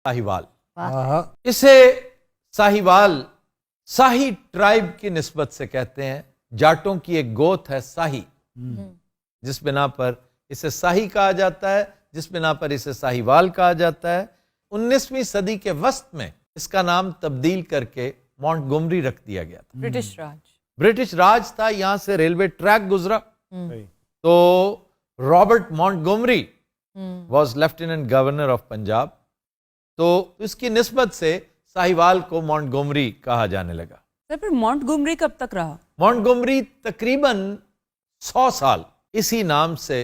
साहिवाल। हाँ। इसे साहिवाल शाही ट्राइब की निस्बत से कहते हैं। जाटों की एक गोत है शाही, जिस बिना पर इसे शाही कहा जाता है, जिस बिना पर इसे साहिवाल कहा जाता है। 19वीं सदी के वस्त में इसका नाम तब्दील करके मॉन्टगोमरी रख दिया गया था। ब्रिटिश राज था, यहां से रेलवे ट्रैक गुजरा। तो Robert Montgomery was lieutenant governor of Punjab, तो इसकी निस्बत से साहिवाल को मॉन्टगोमरी कहा जाने लगा। सर, फिर मॉन्टगोमरी कब तक रहा? मॉन्टगोमरी तकरीबन 100 साल इसी नाम से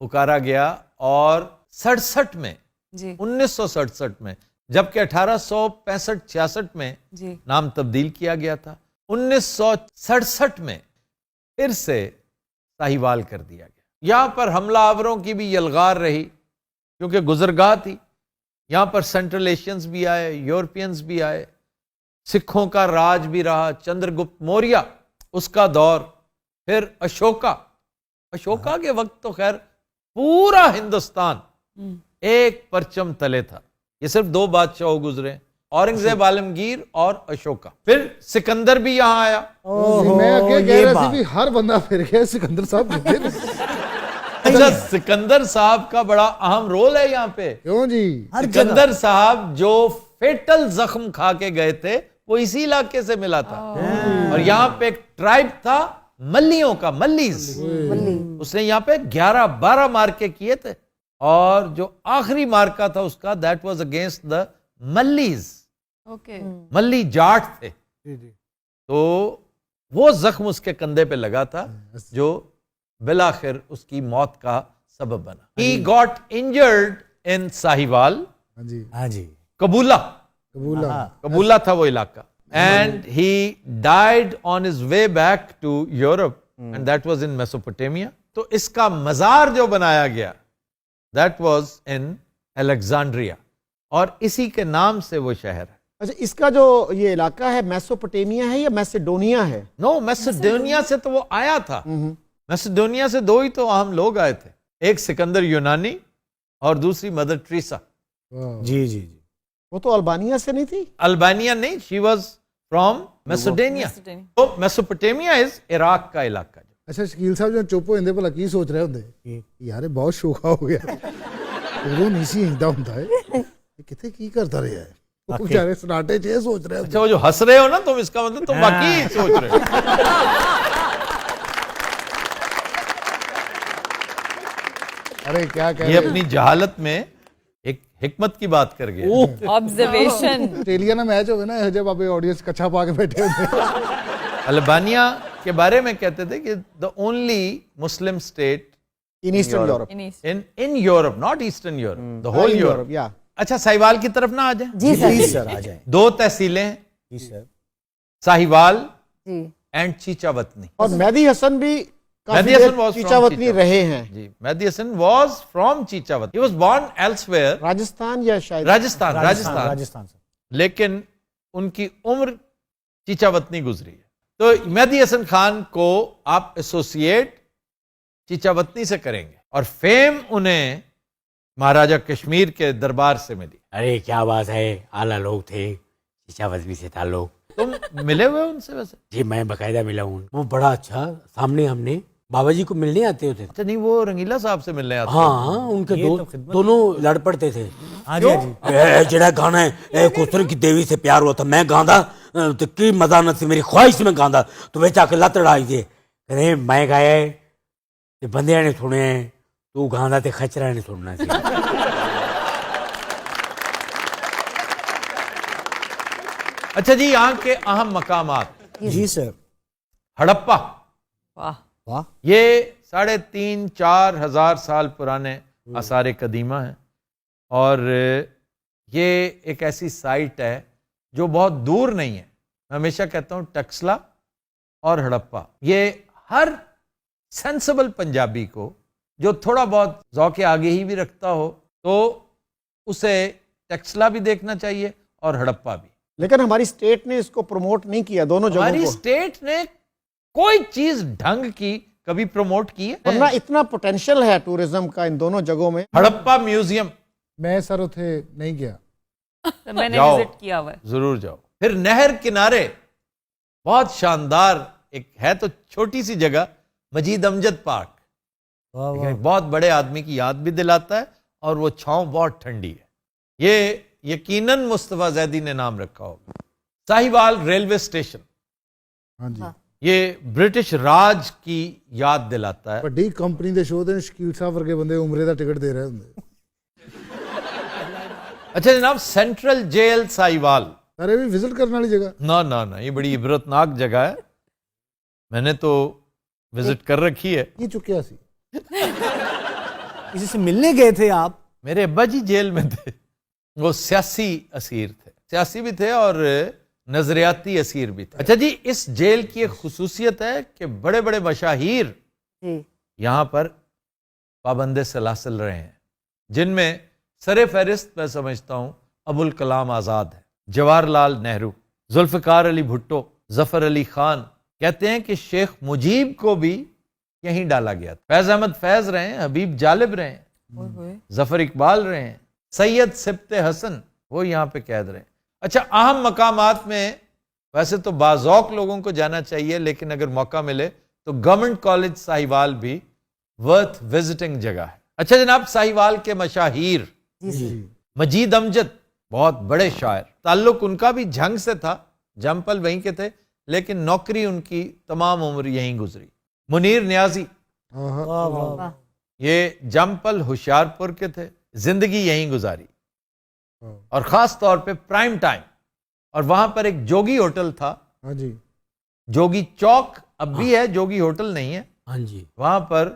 पुकारा गया और 67 में जी 1967 में, जबकि 1865-66 में जी नाम तब्दील किया गया था, 1967 में फिर से साहिवाल कर दिया गया। यहां पर हमला आवरों की भी यलगार रही, क्योंकि गुजरगाह थी। यहां पर सेंट्रल एशियंस भी आए, यूरोपियंस भी आए, सिखों का राज भी रहा। चंद्रगुप्त मौर्य उसका दौर, फिर अशोका के वक्त तो खैर पूरा हिंदुस्तान एक परचम तले था। ये सिर्फ 2 बादशाह गुजरे, औरंगजेब आलमगीर और अशोका। फिर सिकंदर भी यहां आया। मैं आगे कह रहा था हर बंदा फिर गया, सिकंदर साहब अच्छा, सिकंदर साहब का बड़ा अहम रोल है यहाँ पे। क्यों जी? सिकंदर साहब जो फेटल जख्म खा के गए थे, वो इसी इलाके से मिला था। और यहाँ पे एक ट्राइब था मल्लियों का, मल्लीज। उसने यहाँ पे 11-12 मार्के किए थे, और जो आखिरी मार्का था उसका, that was against the Mallis. Okay Malli Jat थे। तो वो जख्म उसके कंधे पे लगा था, जो बिलाखिर उसकी मौत का सबब बना। He got injured in Sahiwal. हाँ जी। कबूला था वो इलाका। And he died on his way back to Europe, and that was in Mesopotamia. तो इसका मजार जो बनाया गया, that was in Alexandria, और इसी के नाम से वो शहर है। अच्छा, इसका जो ये इलाका है मेसोपोटामिया है या मैसेडोनिया है? नो, मैसेडोनिया से तो वो आया था। मैसेडोनिया से 2 ही तो अहम लोग आए थे, एक सिकंदर यूनानी और दूसरी मदर ट्रीसा। जी जी जी। वो तो अल्बानिया से नहीं थी? अल्बानिया नहीं, शी वाज फ्रॉम मैसेडोनिया। तो मेसोपोटामिया इज इराक का इलाका। अच्छा शकील साहब, जो चुप होंगे भला की सोच रहे होंगे यार बहुत शोखा हो गया, उਦੋਂ नहीं सी हिंदा ਹੁੰਦਾ है, किथे की करता रहा है, वो बेचारे सनाटे च सोच रहे। अच्छा, वो जो हंस रहे हो ना तुम, इसका मतलब तुम बाकी सोच रहे हो। अरे क्या कह ये अपनी जहालत में एक हिकमत की बात कर गया। ऑब्जर्वेशन। ऑस्ट्रेलिया ना मैच हो ना, जब आप ऑडियंस कच्छा पा के बैठे होते। अल्बानिया के बारे में कहते थे कि the only Muslim state in Eastern Europe. In Europe, not Eastern Europe, the whole Europe. या अच्छा, साहिवाल की तरफ ना आ जाए? जी सर आ जाए। 2 तहसीलें हैं, जी सर। साहिवाल जी एंड चीचावतनी। और मेहदी हसन भी मेहदी हसन was from चीचावतनी रहे हैं। जी, Mehdi Hasan was from चीचावत। He was born elsewhere, Rajasthan या शायद राजस्थान से, लेकिन उनकी उम्र चीचावतनी गुजरी है। तो मेहदी हसन खान को आप एसोसिएट चीचावतनी से करेंगे, और फेम उन्हें महाराजा कश्मीर के दरबार से मिली। अरे क्या बात है, आला लोग थे, चीचावतनी से ताल्लुक। तुम मिले हुए उनसे वैसे? जी मैं बकायदा मिला हूँ, वो बड़ा अच्छा, सामने हमने बाबा जी को मिलने आते होते। अच्छा, नहीं वो रंगीला साहब से मिलने आते? हाँ, उनके दोनों लड़ पड़ते थे। जड़ा गाना है कुसर की देवी से प्यार हुआ था, मैं गांदा तो की मजा न थी, मेरी ख्वाहिश में गांदा, तो वे आके लत लड़ाई थे। अरे मैं गाया है, बंदे ने सुने, तू गांदा ते खचरा ने सुनना सी। अच्छा जी, यहाँ के अहम मकामात। जी सर। हड़प्पा, वाह वाह। ये 3,500-4 हजार साल पुराने आसार कदीमा हैं, और ये एक ऐसी साइट है जो बहुत दूर नहीं है। मैं हमेशा कहता हूँ टक्सला और हड़प्पा, ये हर सेंसिबल पंजाबी को जो थोड़ा बहुत ज़ौक़े आगे ही भी रखता हो, तो उसे टक्सला भी देखना चाहिए और हड़प्पा भी। लेकिन हमारी स्टेट ने इसको प्रमोट नहीं किया, दोनों जगहों हमारी को। स्टेट ने कोई चीज ढंग की कभी प्रमोट की है? वरना इतना पोटेंशियल है टूरिज्म का इन दोनों जगहों में। हड़प्पा म्यूजियम, मैं सर उथे नहीं गया, میں نے جاؤ وزٹ کیا ہوا ہے. ضرور جاؤ. پھر نہر کنارے بہت شاندار ایک ہے تو چھوٹی سی جگہ مجید امجد پارک, بہت بڑے آدمی کی یاد بھی دلاتا ہے اور وہ چھاؤں بہت ٹھنڈی ہے. یہ یقیناً مصطفیٰ زیدی نے نام رکھا ہوگا. ساہیوال ریلوے اسٹیشن, ہاں جی, یہ برٹش راج کی یاد دلاتا ہے. ਵੱਡੀ ਕੰਪਨੀ ਦੇ ਸ਼ੋਅ ਦੇ ਸ਼ਕੀਲ ਸਾਹਿਬ ਵਰਗੇ ਬੰਦੇ ਉਮਰੇ ਦਾ ਟਿਕਟ ਦੇ ਰਹੇ ਹੁੰਦੇ. اچھا جناب, سینٹرل جیل ساہیوال. ارے بھی وزٹ کرنے والی جگہ. نہ یہ بڑی عبرتناک جگہ ہے, میں نے تو وزٹ کر رکھی ہے. کی چکیا سی کسی سے ملنے گئے تھے آپ؟ میرے ابا جی جیل میں تھے, وہ سیاسی اسیر تھے, سیاسی بھی تھے اور نظریاتی اسیر بھی تھے. اچھا جی, اس جیل کی ایک خصوصیت ہے کہ بڑے بڑے مشاہیر یہاں پر پابند سلاسل رہے ہیں, جن میں سر فہرست میں سمجھتا ہوں ابوالکلام آزاد ہے, جواہر لال نہرو, ذوالفقار علی بھٹو, ظفر علی خان. کہتے ہیں کہ شیخ مجیب کو بھی یہیں ڈالا گیا تھا. فیض احمد فیض رہے ہیں, حبیب جالب رہے ہیں, ظفر اقبال رہے ہیں, سید سبت حسن وہ یہاں پہ قید رہے ہیں. اچھا, اہم مقامات میں ویسے تو باذوق لوگوں کو جانا چاہیے, لیکن اگر موقع ملے تو گورنمنٹ کالج ساہیوال بھی ورتھ وزٹنگ جگہ ہے. اچھا جناب, ساہیوال کے مشاہیر, مجید امجد بہت بڑے شاعر, تعلق ان کا بھی جھنگ سے تھا, جمپل وہیں کے تھے, لیکن نوکری ان کی تمام عمر یہیں گزری. منیر نیازی, یہ جمپل ہوشیارپور کے تھے, زندگی یہیں گزاری, اور خاص طور پہ پرائم ٹائم. اور وہاں پر ایک جوگی ہوٹل تھا, ہاں جی, جوگی چوک اب بھی ہے, جوگی ہوٹل نہیں ہے. ہاں جی, وہاں پر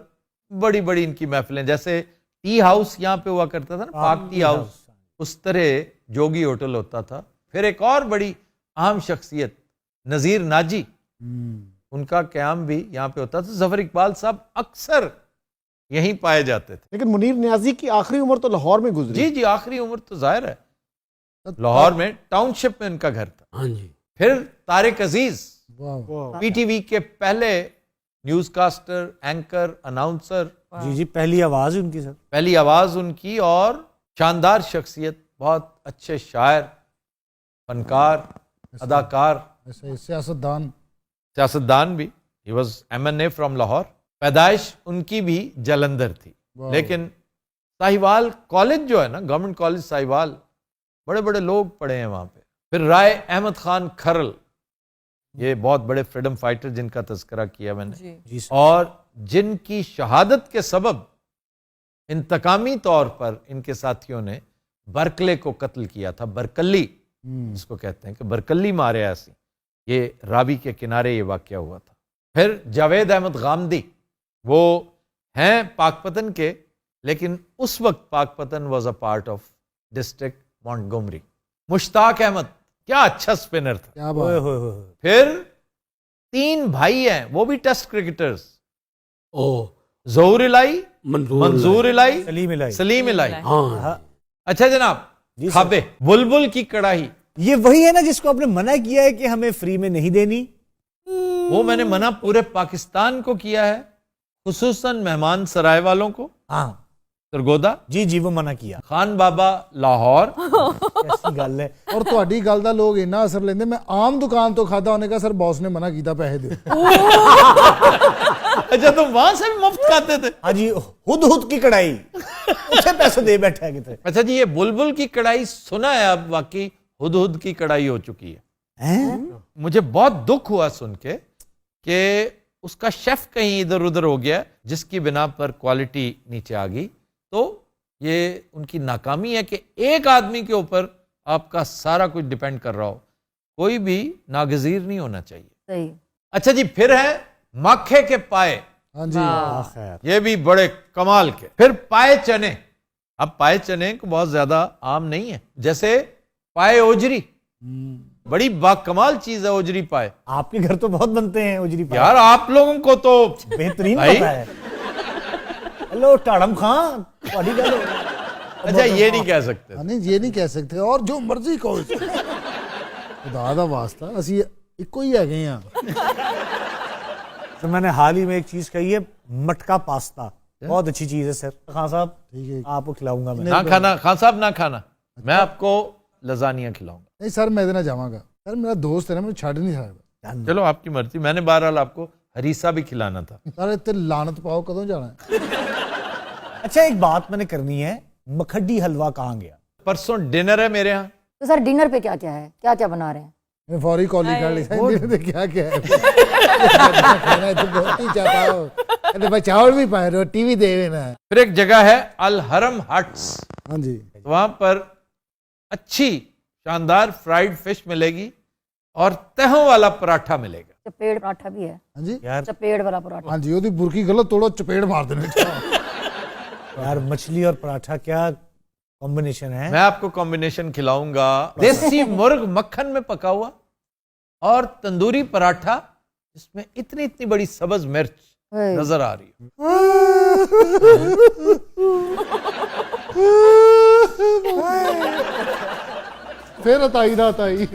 بڑی بڑی ان کی محفلیں, جیسے ٹی ہاؤس یہاں پہ ہوا کرتا تھا نا, پاک ٹی ہاؤس, اس طرح جوگی ہوٹل ہوتا تھا. پھر ایک اور بڑی اہم شخصیت نذیر ناجی, ان کا قیام بھی یہاں پہ ہوتا تھا. ظفر اقبال صاحب اکثر یہیں پائے جاتے تھے. لیکن منیر نیازی کی آخری عمر تو لاہور میں گزری. جی آخری عمر تو ظاہر ہے لاہور میں, ٹاؤن شپ میں ان کا گھر تھا. ہاں جی. پھر طارق عزیز, واہ, پی ٹی وی کے پہلے نیوز کاسٹر, اینکر, اناؤنسر, جی پہلی آواز ان کی سر. پہلی آواز ان کی, اور شاندار شخصیت, بہت اچھے شاعر, فنکار, اداکار, سیاستدان. سیاستدان بھی. He was MNA from Lahore. پیدائش ان کی بھی جلندھر تھی, لیکن ساہیوال کالج جو ہے نا, گورنمنٹ کالج ساہیوال, بڑے بڑے لوگ پڑھے ہیں وہاں پہ. پھر رائے احمد خان کھرل, یہ بہت بڑے فریڈم فائٹر جن کا تذکرہ کیا میں نے, اور جن کی شہادت کے سبب انتقامی طور پر ان کے ساتھیوں نے برکلے کو قتل کیا تھا. برکلی جس کو کہتے ہیں کہ برکلی مارے ایسی, یہ راوی کے کنارے یہ واقعہ ہوا تھا. پھر جاوید احمد غامدی, وہ ہیں پاک پتن کے, لیکن اس وقت Pakpattan was a part of district Montgomery. Mushtaq Ahmed, کیا اچھا سپنر تھا. کیا بات. پھر 3 بھائی ہیں, وہ بھی ٹیسٹ کرکٹرز, ظہور الہی, منظور الہی, سلیم الہی. ہاں. اچھا جناب, کھابے, بلبل کی کڑاہی, یہ وہی ہے نا جس کو آپ نے منع کیا ہے کہ ہمیں فری میں نہیں دینی. وہ میں نے منع پورے پاکستان کو کیا ہے, خصوصاً مہمان سرائے والوں کو. ہاں سرگودا, جی وہ منع کیا. خان بابا لاہور. ایسی گل ہے. اور تہاڈی گل دا لوگ اتنا اثر لیندے. میں عام دکان تو کھادا, انہیں کہا سر باس نے منع کیتا پیسے دے. اچھا, تم وہاں سے بھی مفت کھاتے تھے؟ ہاں جی, ہد کی کڑائی, اسے پیسے دے بیٹھا کتنے. اچھا جی, یہ بلبل کی کڑائی سنا ہے اب, واقعی ہد کی کڑائی ہو چکی ہے. مجھے بہت دکھ ہوا سن کے کہ اس کا شیف کہیں ادھر ادھر ہو گیا, جس کی بنا پر کوالٹی نیچے آ گئی. تو یہ ان کی ناکامی ہے کہ ایک آدمی کے اوپر آپ کا سارا کچھ ڈیپینڈ کر رہا ہو. کوئی بھی ناگزیر نہیں ہونا چاہیے. صحیح. اچھا جی, پھر ہے مکھے کے پائے, ہاں جی, یہ بھی بڑے کمال کے. پھر پائے چنے, اب پائے چنے کو بہت زیادہ عام نہیں ہے, جیسے پائے اوجری, بڑی باکمال چیز ہے اوجری پائے. آپ کے گھر تو بہت بنتے ہیں اوجری پائے. یار آپ لوگوں کو تو بہترین پتہ ہے. ہلو ٹاڑم خان, اچھا یہ نہیں کہہ سکتے. نہیں یہ نہیں کہہ سکتے, اور جو مرضی کہو. خدا دا واسطہ اسی ایکو ہی ہے گئے ہیں. تو میں نے حال ہی میں ایک چیز کہی ہے, مٹکا پاستا, بہت اچھی چیز ہے سر. خان صاحب, ٹھیک ہے, آپ کو کھلاؤں گا میں. نہ کھانا خان صاحب, نہ کھانا. میں آپ کو लजानिया खिलाऊंगा। नहीं सर मैं इधर जाऊंगा सर, मेरा दोस्त है ना, मैं छड़ नहीं सकता चलो आपकी मर्जी, मैंने बहरहाल आपको हरीसा भी खिलाना था। सर इतने लानत पाओ कदों जाना है? अच्छा एक बात मैंने करनी है, मखड्डी हलवा कहाँ गया? परसों डिनर है मेरे यहाँ। तो सर डिनर पे क्या क्या है, क्या क्या बना रहे हैं? मैं फौरी कॉली कर ली सर, क्या क्या है खाना है तो बहुत ही चापाओ, अरे भाई चावल भी पाए, रोटी भी दे ना। फिर एक जगह है अल हरम हट्स, हाँ जी, वहां पर अच्छी शानदार फ्राइड फिश मिलेगी और तहों वाला पराठा मिलेगा। चपेड़ पराठा भी है। हाँ जी, यार चपेड़ वाला पराठा। हाँ जी, ओदी बुरकी गलत तोड़ो चपेड़ मार देने। यार मछली और पराठा क्या कॉम्बिनेशन है। मैं आपको कॉम्बिनेशन खिलाऊंगा, देसी मुर्ग मक्खन में पका हुआ और तंदूरी पराठा जिसमें इतनी इतनी बड़ी सब्ज मिर्च नजर आ रही है। फिर अताई दा अताई